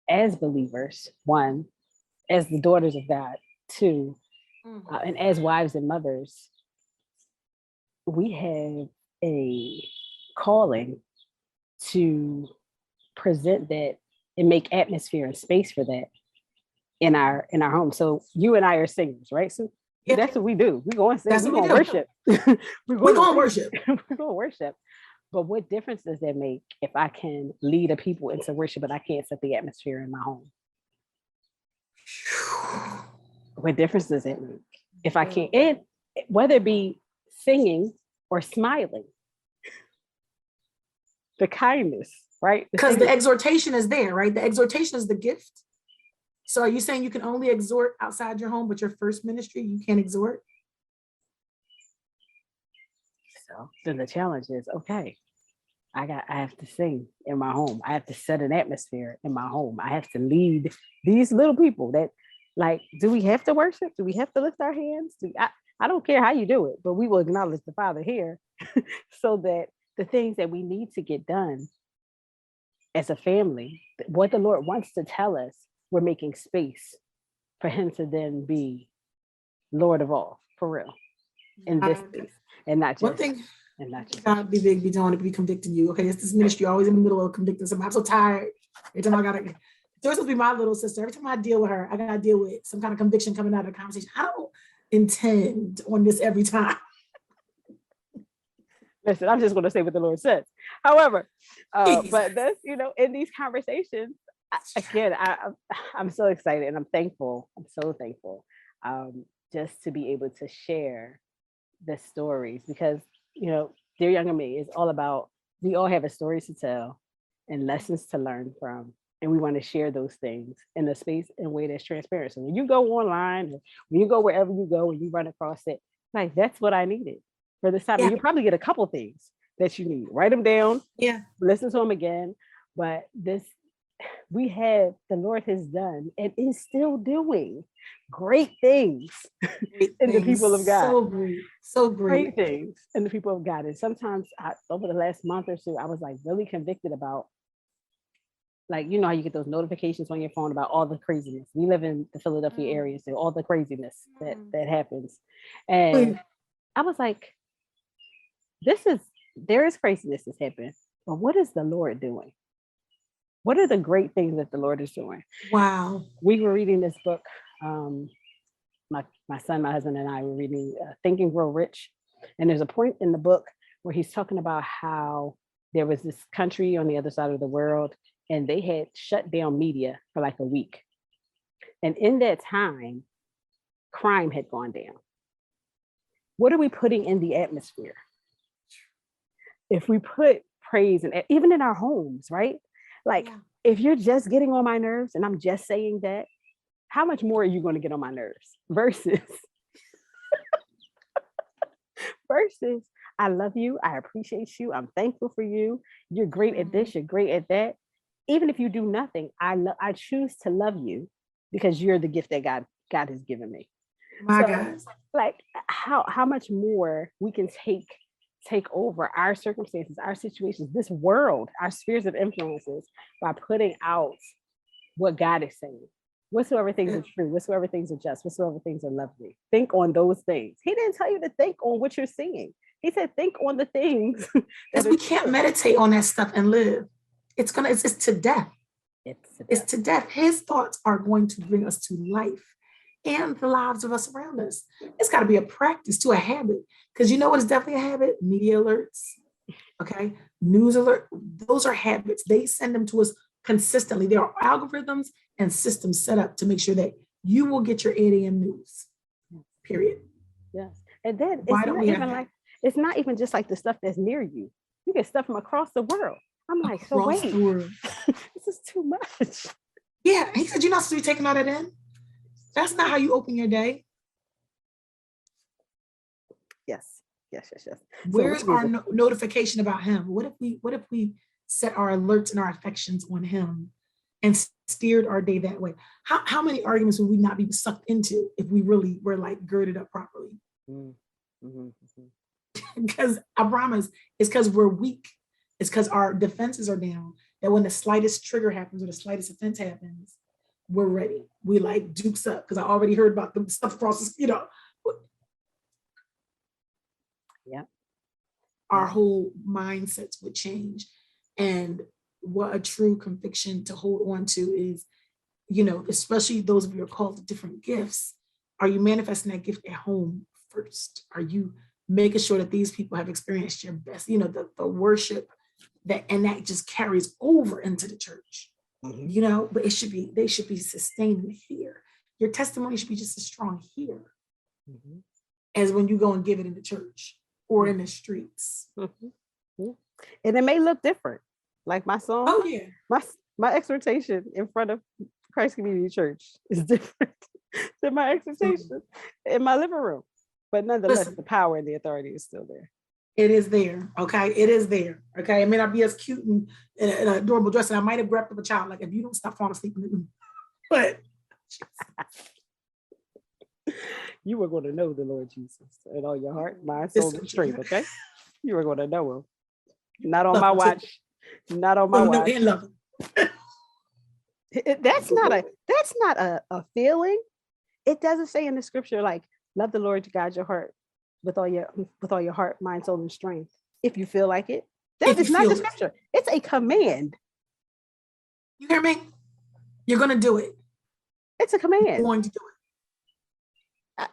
as believers, as the daughters of God, too. And as wives and mothers, we have a calling to present that and make atmosphere and space for that in our home. So you and I are singers, right? So Yeah. that's what we do. We go and sing. That's We what we go do. worship. We're going to worship. We're going to worship. But what difference does that make if I can lead a people into worship, but I can't set the atmosphere in my home? What difference does it make if I can't? And whether it be singing or smiling, the kindness, right? Because the exhortation is there, right? The exhortation is the gift. So are you saying you can only exhort outside your home, but your first ministry, you can't exhort? So then the challenge is, okay, I have to sing in my home. I have to set an atmosphere in my home. I have to lead these little people that, like, do we have to worship? Do we have to lift our hands? I don't care how you do it, but we will acknowledge the Father here so that the things that we need to get done as a family, what the Lord wants to tell us, we're making space for him to then be Lord of all, for real, in this space. And not just one thing. And not just God be big, be doing it, be convicting you. Okay, it's this ministry always in the middle of convicting somebody. I'm so tired. Every time I gotta, Joyce will be my little sister. Every time I deal with her, I gotta deal with some kind of conviction coming out of the conversation. I don't intend on this every time. Listen, I'm just going to say what the Lord says. However, but that's, in these conversations, again, I'm so excited and I'm thankful. I'm so thankful just to be able to share the stories because, Dear Younger Me is all about, we all have a story to tell and lessons to learn from. And we want to share those things in a space and way that's transparent. So when you go online, when you go wherever you go and you run across it, like, that's what I needed for this time. Yeah. And you probably get a couple things that you need. Write them down. Yeah. Listen to them again. But the Lord has done and is still doing great things in the people of God. So great. So great. Great things in the people of God. And sometimes over the last month or two, I was like really convicted about, like, how you get those notifications on your phone about all the craziness. We live in the Philadelphia area, so all the craziness that happens. And I was like, there is craziness that's happening, but what is the Lord doing? What are the great things that the Lord is doing? Wow. We were reading this book. My son, my husband, and I were reading Think and Grow Rich. And there's a point in the book where he's talking about how there was this country on the other side of the world, and they had shut down media for like a week. And in that time, crime had gone down. What are we putting in the atmosphere? If we put praise, and even in our homes, right? Like, if you're just getting on my nerves and I'm just saying that, how much more are you going to get on my nerves? Versus, I love you. I appreciate you. I'm thankful for you. You're great at this. You're great at that. Even if you do nothing, I choose to love you because you're the gift that God has given me. My God. Like, how much more we can take over our circumstances, our situations, this world, our spheres of influences by putting out what God is saying. Whatsoever things are true, whatsoever things are just, whatsoever things are lovely. Think on those things. He didn't tell you to think on what you're seeing. He said, think on the things. Because we can't meditate on that stuff and live. It's to death. It's to death. His thoughts are going to bring us to life and the lives of us around us. It's got to be a practice, to a habit. Because you know what is definitely a habit? Media alerts. Okay. News alert. Those are habits. They send them to us consistently. There are algorithms and systems set up to make sure that you will get your 8 a.m. news. Period. Yes. And then it's not even just like the stuff that's near you. You get stuff from across the world. I'm like, across the world. This is too much. Yeah. He said, you're not supposed to be taking all that in. That's not how you open your day. Yes. Where's our notification about him? What if we set our alerts and our affections on him and steered our day that way? How many arguments would we not be sucked into if we really were like girded up properly? Because I promise, it's because we're weak. It's because our defenses are down, that when the slightest trigger happens or the slightest offense happens, we're ready. We like dukes up because I already heard about the stuff across, Yeah. Our whole mindsets would change. And what a true conviction to hold on to is, especially those of you who are called to different gifts, are you manifesting that gift at home first? Are you making sure that these people have experienced your best, the worship that just carries over into the church, but they should be sustained here. Your testimony should be just as strong here as when you go and give it in the church or in the streets. And it may look different. Like my song, oh yeah, my exhortation in front of Christ Community Church is different than my exhortation in my living room. But nonetheless, the power and the authority is still there. It is there. Okay. It is there. Okay. It may not be as cute and adorable dress. And I might have grabbed up a child. Like if you don't stop falling asleep, but you were going to know the Lord Jesus in all your heart, mind, soul, and strength. Okay. You were going to know him. Not on my watch. Not on my watch. And love him. That's not a feeling. It doesn't say in the scripture like love the Lord to guide your heart with all your heart, mind, soul, and strength. If you feel like it, that is not the scripture. It's a command. You hear me? You're gonna do it. It's a command. You're going to do it.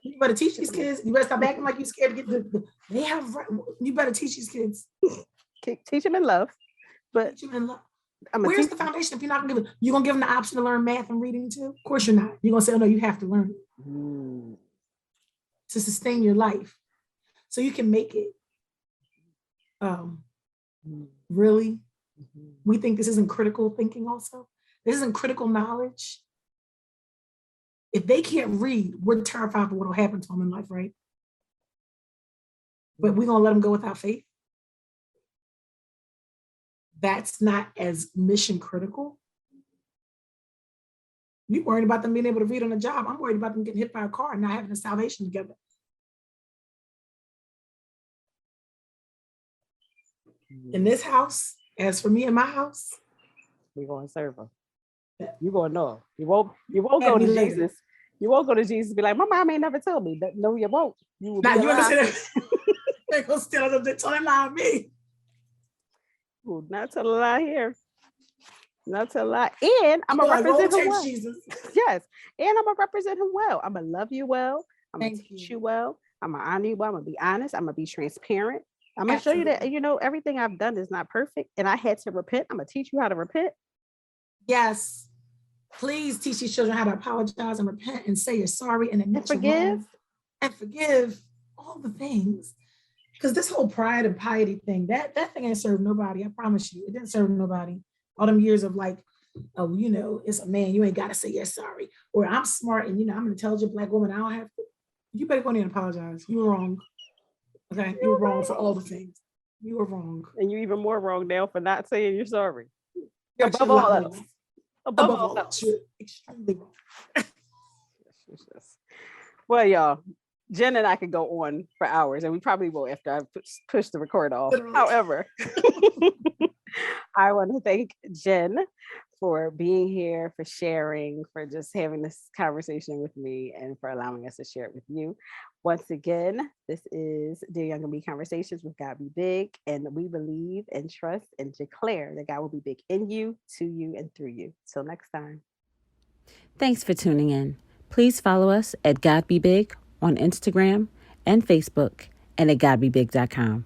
You better teach these kids. You better stop acting like you're scared to get they have. You better teach these kids. Teach them in love, but teach them in love. Where's the foundation if you're not gonna give them? You're gonna give them the option to learn math and reading too? Of course you're not. You're gonna say, oh no, you have to learn it to sustain your life, so you can make it. Really, we think this isn't critical thinking. Also, this isn't critical knowledge. If they can't read, we're terrified for what will happen to them in life, right? But we're gonna let them go without faith. That's not as mission critical. You're worried about them being able to read on the job. I'm worried about them getting hit by a car and not having a salvation together. In this house, as for me and my house, we're going to serve him. You're going to know him. You won't go to Jesus. You won't go to Jesus and be like, my mom ain't never told me. No, you won't. You will you understand that? They're going to steal them. They're telling lie on me. Ooh, not tell a lie here. Not tell a lie. And I'm going to represent him well. Jesus. Yes. And I'm going to represent him well. I'm going to love you well. I'm going to teach you well. I'm going to honor you well. I'm going to be honest. I'm going to be transparent. I'm going to show you that, everything I've done is not perfect. And I had to repent. I'm going to teach you how to repent. Yes. Please teach these children how to apologize and repent and say you're sorry and admit forgive. And forgive all the things. Because this whole pride and piety thing, that thing ain't served nobody. I promise you, it didn't serve nobody. All them years of like, oh, it's a man, you ain't got to say you're sorry. Or I'm smart and, I'm an intelligent Black woman. I don't have to. You better go in and apologize. You were wrong. Okay, you were wrong for all the things. You were wrong. And you're even more wrong now for not saying you're sorry. Above all else. Above all else. Extremely wrong. Well, y'all, Jen and I could go on for hours, and we probably will after I push the record off. However, I want to thank Jen for being here, for sharing, for just having this conversation with me, and for allowing us to share it with you. Once again, this is Dear Young and Me Conversations with God Be Big, and we believe and trust and declare that God will be big in you, to you, and through you. Till next time. Thanks for tuning in. Please follow us at God Be Big on Instagram and Facebook and at godbebig.com.